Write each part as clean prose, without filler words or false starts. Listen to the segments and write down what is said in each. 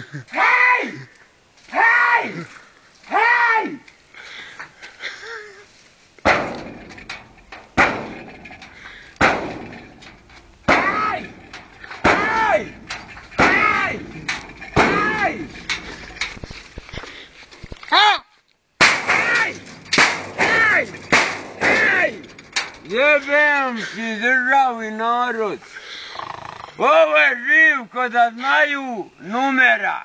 Hej! Hej! Hej! Hej! Hej! Hej! Hej! Hej! Hej! Hej! Jebem ti državi narod. Ovo je Živko da znaju numera.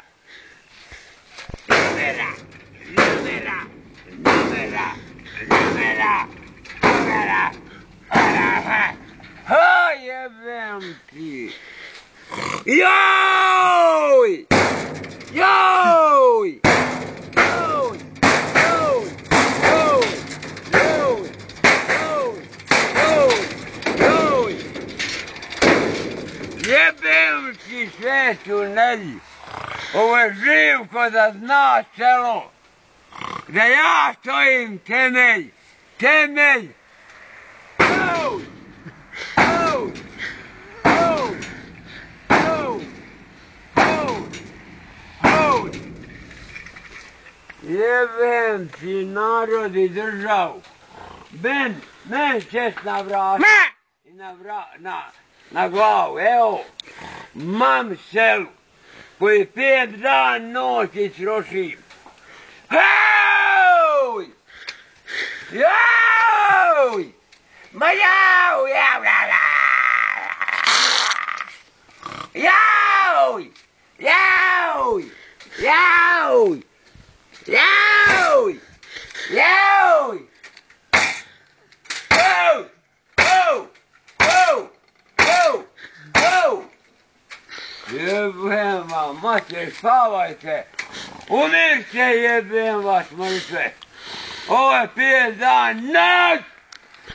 Numera, numera, numera, numera, numera, numera. Ha, jebem ti. Joj! Joj! Joj! Joj! Joj! Joj! Joj! Joj! Jebem ti svetu nelji. Ovo je Živko da zna selo. Da ja stojim temelj. Temelj. Joj! Joj! Joj! Joj! Joj! Joj! Jebem ti narod i državu. Men čest na vrata. I na glavu. Evo, mam selu. Koji 5 dan noći trošim. Joj! Joj! Ma jau, jau, jau, jau! Joj! Joj! Joj! Joj! Joj! Joj! Joj! Joj! Joj! Jebem vam, mater, spavajte. Umirte, jebem vas, mrtve. Ovo je 5 dan noć.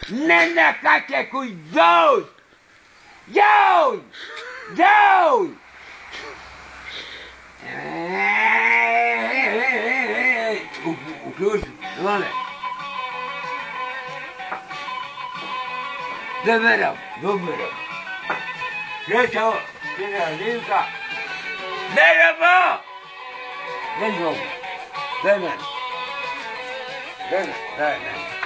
Ne nekate kuj dođ. Joj! Joj! Uključi, Ivane. Doberam. Srećao, sina Živka. Merhaba! Daj meni. Daj meni.